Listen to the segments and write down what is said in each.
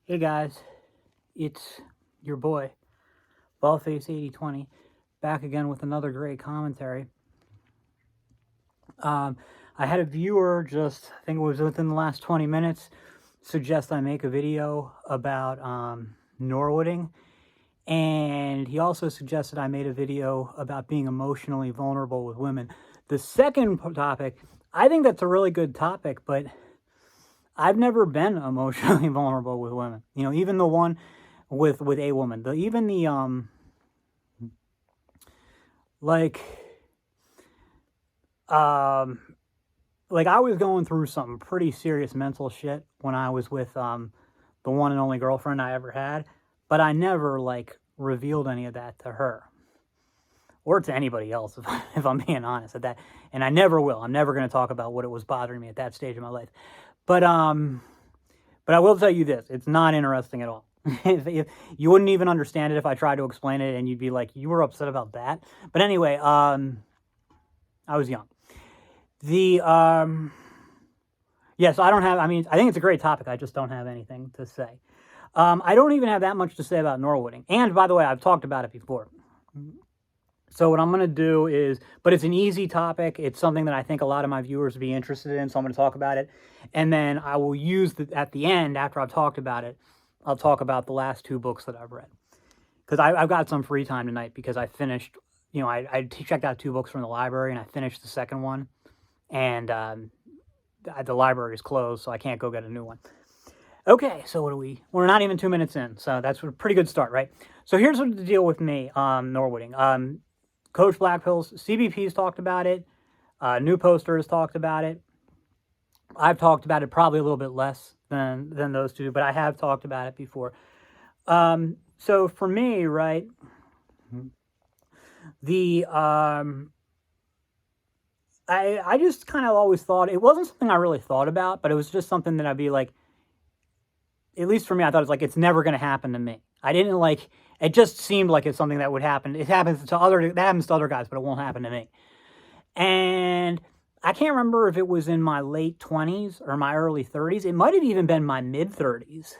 Hey guys, it's your boy, Ballface8020, back again with another great commentary. I had a viewer just, I think it was within the last 20 minutes, suggest I make a video about Norwooding, and he also suggested I made a video about being emotionally vulnerable with women. The second topic, I think that's a really good topic, but I've never been emotionally vulnerable with women. You know, even the one with a woman. Even the like like I was going through some pretty serious mental shit when I was with the one and only girlfriend I ever had, but I never like revealed any of that to her or to anybody else if I'm being honest at that. And I never will. I'm never going to talk about what it was bothering me at that stage of my life. But I will tell you this, it's not interesting at all. if you wouldn't even understand it if I tried to explain it, and you'd be like, you were upset about that. But anyway, I was young. So I don't have, I mean, I think it's a great topic. I just don't have anything to say. I don't even have that much to say about Norwooding. And by the way, I've talked about it before. So what I'm going to do is, but it's an easy topic. It's something that I think a lot of my viewers would be interested in. So I'm going to talk about it. And then I will use at the end, after I've talked about it, I'll talk about the last two books that I've read. Because I've got some free time tonight because I finished, you know, I checked out two books from the library and I finished the second one. And the library is closed, so I can't go get a new one. Okay, so we're not even 2 minutes in. So that's a pretty good start, right? So here's what the deal with me, Norwooding. Coach Blackpill's CBP's talked about it. New Poster has talked about it. I've talked about it probably a little bit less than those two, but I have talked about it before. So for me, right, I just kind of always thought, it wasn't something I really thought about, but it was just something that I'd be like, at least for me, I thought it's like, it's never going to happen to me. I didn't like, it just seemed like it's something that would happen. It happens to that happens to other guys, but it won't happen to me. And I can't remember if it was in my late 20s or my early 30s. It might have even been my mid 30s.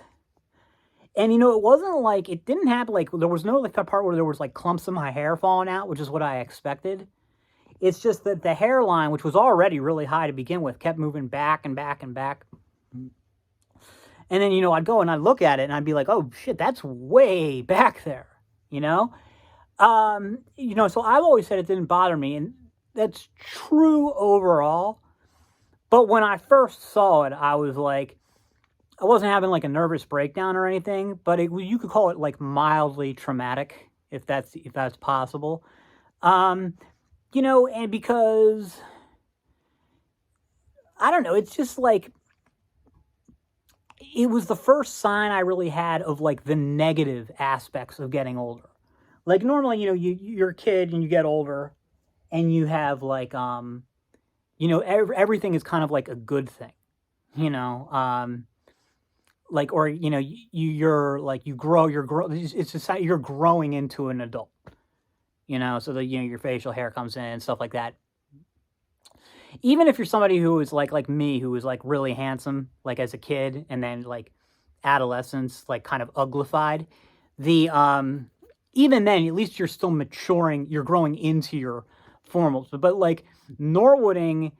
And, you know, it wasn't like, it didn't happen, like, there was no, like, part where there was, like, clumps of my hair falling out, which is what I expected. It's just that the hairline, which was already really high to begin with, kept moving back and back and back. And then, you know, I'd go and I'd look at it and I'd be like, oh, shit, that's way back there, you know? You know, so I've always said it didn't bother me, and that's true overall. But when I first saw it, I was like, I wasn't having like a nervous breakdown or anything, but you could call it like mildly traumatic, if that's possible. You know, and because, I don't know, it's just like, it was the first sign I really had of like the negative aspects of getting older. Like normally, you know, you're a kid and you get older and you have like, you know, everything is kind of like a good thing, you know, like, or, you know, you're like, it's just you're growing into an adult, you know, so that, you know, your facial hair comes in and stuff like that. Even if you're somebody who is like me, who was like really handsome, like as a kid, and then like adolescence, like kind of uglified, even then, at least you're still maturing, you're growing into your formals. But like Norwooding,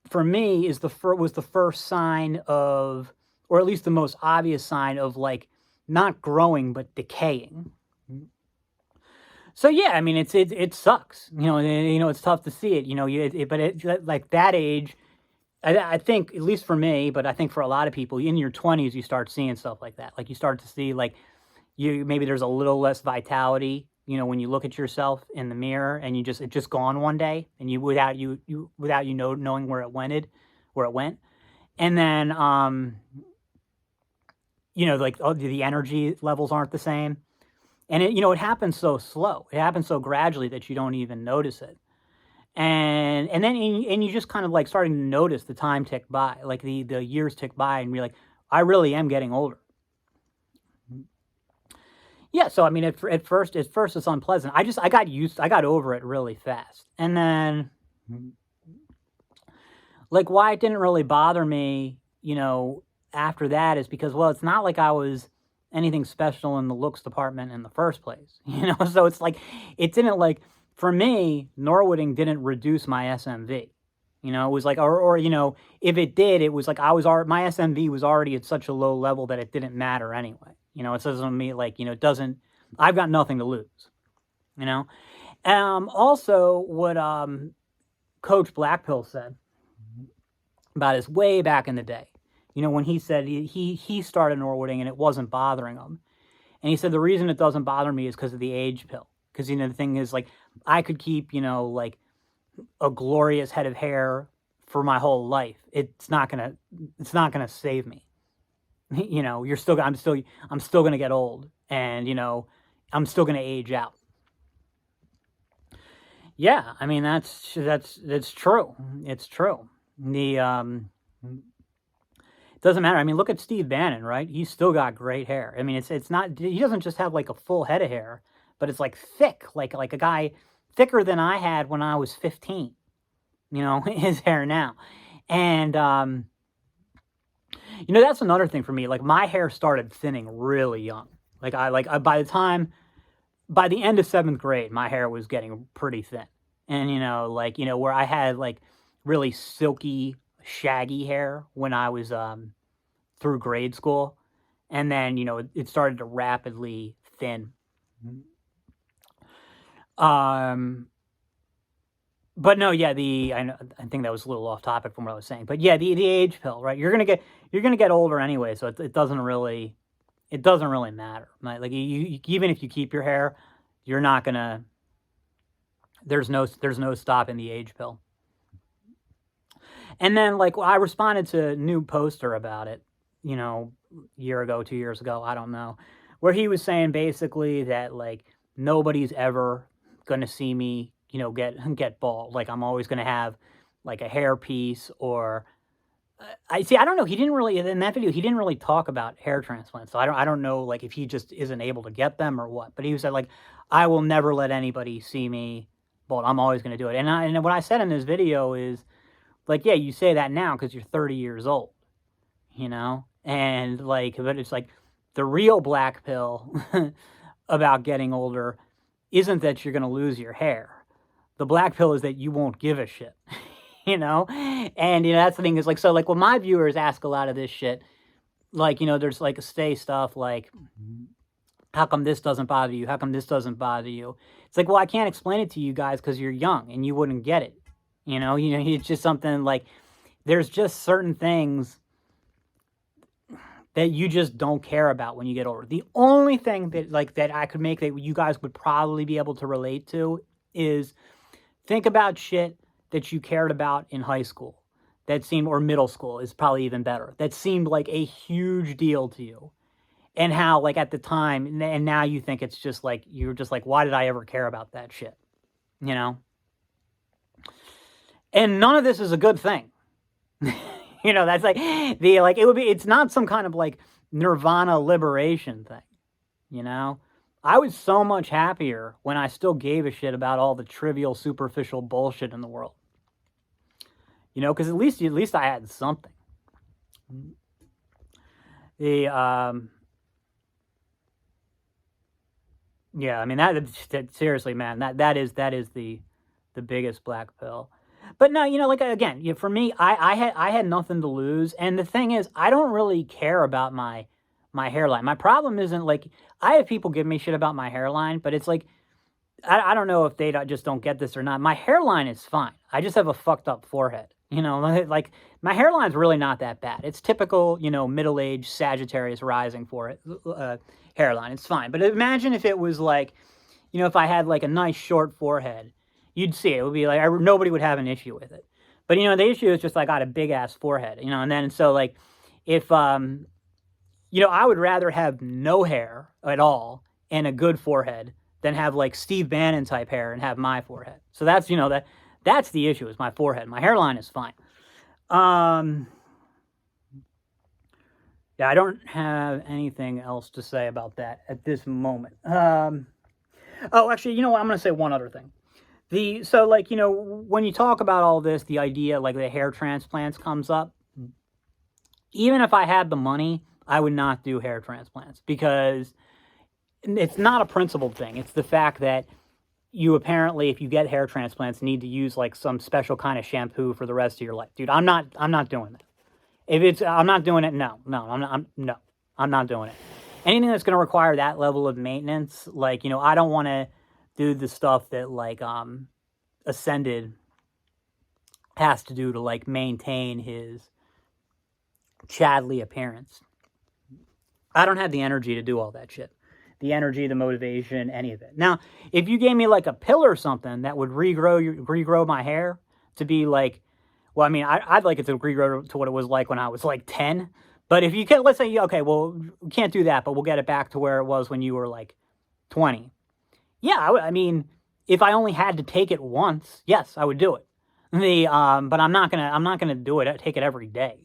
for me, was the first sign of, or at least the most obvious sign of like not growing but decaying. So yeah, I mean, it sucks. You know, it's tough to see it. You know, but like that age, I think, at least for me, but I think for a lot of people, in your 20s, you start seeing stuff like that. Like you start to see like maybe there's a little less vitality. You know, when you look at yourself in the mirror and it's just gone one day, and without you knowing where it went, and then you know, like the energy levels aren't the same. And it, you know, it happens so slow. It happens so gradually that you don't even notice it. And then you just kind of like starting to notice the time tick by, like the years tick by, and you're like, I really am getting older. Yeah, so I mean, at first it's unpleasant. I got over it really fast. And then, like, why it didn't really bother me, you know, after that is because, well, it's not like I was anything special in the looks department in the first place. So it's like, it didn't like, for me, Norwooding didn't reduce my SMV. It was like, or if it did, it was like my SMV was already at such a low level that it didn't matter anyway. It doesn't mean like, it doesn't, I've got nothing to lose, Also, what Coach Blackpill said about his way back in the day, when he said he started Norwooding and it wasn't bothering him. And he said, the reason it doesn't bother me is because of the age pill. Because, the thing is, like, I could keep, like, a glorious head of hair for my whole life. It's not gonna save me. I'm still gonna get old, and I'm still gonna age out. Yeah, I mean that's true. It's true. It doesn't matter. I mean, look at Steve Bannon, right? He's still got great hair. I mean, it's not, he doesn't just have like a full head of hair, but it's like thick, like a guy thicker than I had when I was 15. His hair now. And that's another thing for me. Like, my hair started thinning really young. By the end of 7th grade, my hair was getting pretty thin. And, where I had like really silky, shaggy hair when I was through grade school. And then, it started to rapidly thin. But no, yeah, I think that was a little off topic from what I was saying. But yeah, the age pill, right? You're gonna get older anyway, so it doesn't really matter. Like, you even if you keep your hair, you're not gonna. There's no stopping the age pill. And then, like, I responded to a new poster about it, year ago, 2 years ago, I don't know, where he was saying basically that like nobody's ever gonna see me, get bald. Like, I'm always gonna have like a hair piece, or I don't know. He didn't really, in that video, he didn't really talk about hair transplants. So I don't know, like, if he just isn't able to get them or what. But he said, like, I will never let anybody see me bald. I'm always gonna do it. And what I said in this video is, like, yeah, you say that now because you're 30 years old, and like, but it's like the real black pill about getting older isn't that you're going to lose your hair. The black pill is that you won't give a shit, and that's the thing is, like, so like when my viewers ask a lot of this shit, like, there's like stay stuff like, how come this doesn't bother you? How come this doesn't bother you? It's like, well, I can't explain it to you guys because you're young and you wouldn't get it. It's just something like, there's just certain things that you just don't care about when you get older. The only thing that I could make that you guys would probably be able to relate to is, think about shit that you cared about in high school or middle school is probably even better. That seemed like a huge deal to you. And how, like, at the time, and now you think it's just like, you're just like, why did I ever care about that shit? And none of this is a good thing. That's like it's not some kind of like nirvana liberation thing. I was so much happier when I still gave a shit about all the trivial, superficial bullshit in the world. Because at least I had something. Yeah, I mean, that seriously, man, that is the biggest black pill. But no, like, again, for me, I had nothing to lose. And the thing is, I don't really care about my hairline. My problem isn't, like, I have people give me shit about my hairline, but it's like, I don't know if they just don't get this or not. My hairline is fine. I just have a fucked up forehead. Like, my hairline's really not that bad. It's typical, middle-aged Sagittarius rising hairline. It's fine. But imagine if it was like, if I had like a nice short forehead, you'd see it. It would be like, nobody would have an issue with it. But, the issue is just, like, I got a big-ass forehead, and then, so, like, if, I would rather have no hair at all and a good forehead than have, like, Steve Bannon-type hair and have my forehead. So that's, that's the issue, is my forehead. My hairline is fine. Yeah, I don't have anything else to say about that at this moment. Oh, actually, you know what? I'm going to say one other thing. So, like, when you talk about all this, the idea, like, the hair transplants comes up. Even if I had the money, I would not do hair transplants because it's not a principled thing. It's the fact that you apparently, if you get hair transplants, need to use like some special kind of shampoo for the rest of your life, dude. I'm not doing that. If it's, I'm not doing it. No, no, I'm not. No, I'm not doing it. Anything that's going to require that level of maintenance, like I don't want to do the stuff that like Ascended has to do to like maintain his Chadley appearance. I don't have the energy to do all that shit. The energy, the motivation, any of it. Now, if you gave me like a pill or something that would regrow my hair to be like, well, I mean, I'd like it to regrow to what it was like when I was like 10. But if you can, let's say, okay, well, we can't do that, but we'll get it back to where it was when you were like 20. Yeah, I mean, if I only had to take it once, yes, I would do it. But I'm not gonna do it. Take it every day.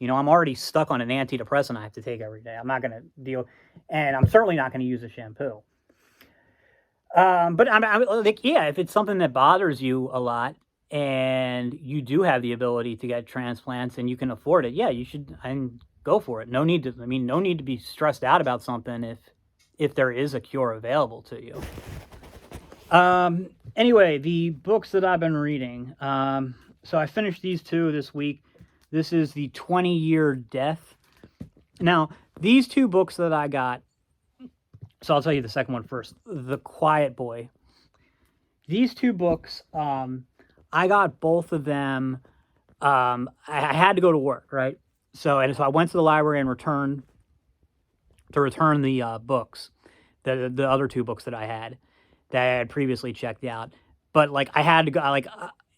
I'm already stuck on an antidepressant I have to take every day. I'm not gonna deal, and I'm certainly not gonna use a shampoo. But I'm like, yeah, if it's something that bothers you a lot and you do have the ability to get transplants and you can afford it, yeah, you should and go for it. No need to be stressed out about something if there is a cure available to you. Anyway, the books that I've been reading. So I finished these two this week. This is the 20-Year Death. Now, these two books that I got, so I'll tell you the second one first. The Quiet Boy. These two books, I got both of them. I had to go to work, right? So I went to the library and return the books, the other two books that I had previously checked out. But like I had to go, like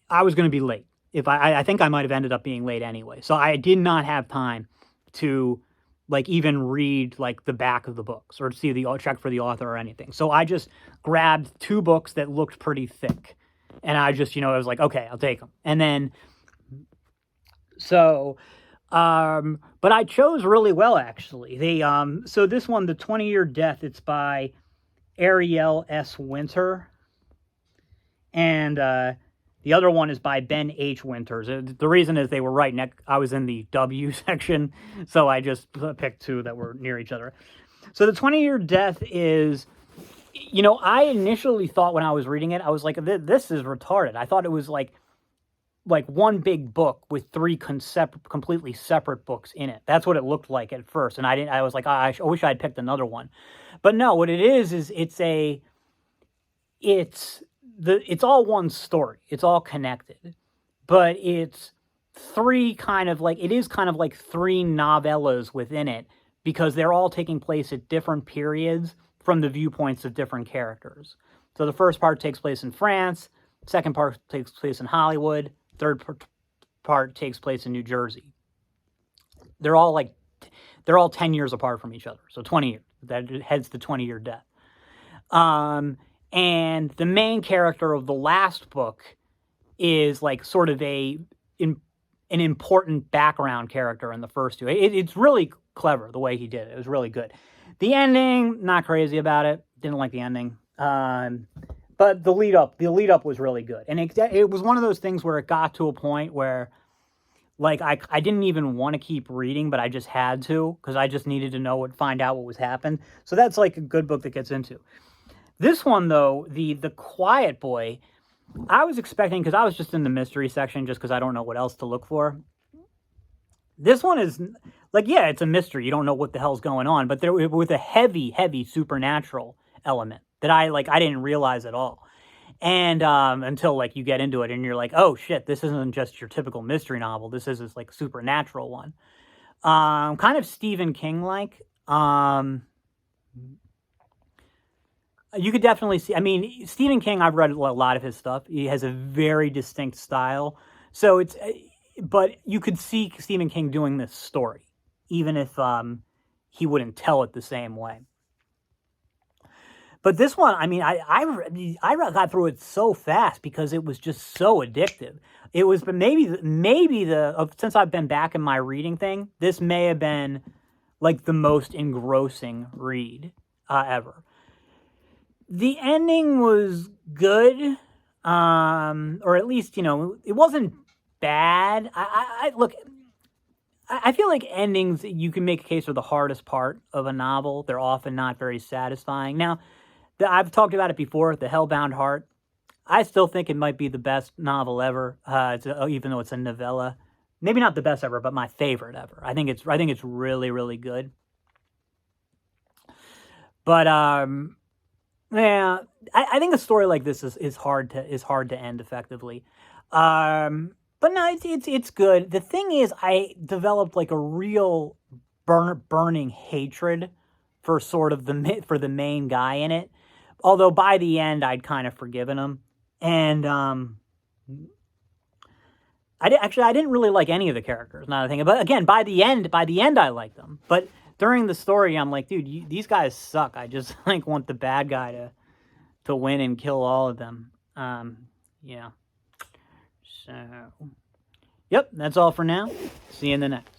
I was going to be late. I think I might have ended up being late anyway. So I did not have time to like even read like the back of the books or see check for the author or anything. So I just grabbed two books that looked pretty thick, and I just I was like, okay, I'll take them. And then but I chose really well actually. So this one, The 20-Year Death, it's by Ariel S. Winter, and the other one is by Ben H. Winters. The reason is they were right next. I was in the W section, so I just picked two that were near each other. So The 20-Year Death is, I initially thought when I was reading it, I was like, this is retarded. I thought it was like one big book with three completely separate books in it. That's what it looked like at first, and I was like, I wish I'd picked another one. But no, what it is it's all one story. It's all connected. But it's three kind of like three novellas within it because they're all taking place at different periods from the viewpoints of different characters. So the first part takes place in France, second part takes place in Hollywood, third part takes place in New Jersey. They're all 10 years apart from each other. So 20 years. That heads to 20-Year Death. And the main character of the last book is like sort of an important background character in the first two. It's really clever the way he did it. It was really good. The ending, not crazy about it. Didn't like the ending. But the lead up was really good. And it was one of those things where it got to a point where like I didn't even want to keep reading, but I just had to because I just needed to find out what was happening. So that's like a good book that gets into. This one, though, the Quiet Boy, I was expecting, because I was just in the mystery section just because I don't know what else to look for. This one is, like, yeah, it's a mystery. You don't know what the hell's going on, but there with a heavy, heavy supernatural element that I didn't realize at all. And until, like, you get into it and you're like, oh, shit, this isn't just your typical mystery novel. This is this, like, supernatural one. Kind of Stephen King-like. You could definitely see, I mean, Stephen King, I've read a lot of his stuff. He has a very distinct style. So but you could see Stephen King doing this story, even if he wouldn't tell it the same way. But this one, I mean, I got through it so fast because it was just so addictive. It was, but maybe since I've been back in my reading thing, this may have been like the most engrossing read ever. The ending was good, or at least, it wasn't bad. Look, I feel like endings, you can make a case for the hardest part of a novel. They're often not very satisfying. Now, I've talked about it before, The Hellbound Heart. I still think it might be the best novel ever, even though it's a novella. Maybe not the best ever, but my favorite ever. I think it's really, really good. But yeah, I think a story like this is hard to end effectively. But no, it's good. The thing is, I developed like a real burning hatred for sort of the main guy in it. Although by the end, I'd kind of forgiven him, and I didn't really like any of the characters. Now I think, but again, by the end, I liked them. But during the story, I'm like, dude, these guys suck. I just like want the bad guy to win and kill all of them. Yeah. So, yep, that's all for now. See you in the next.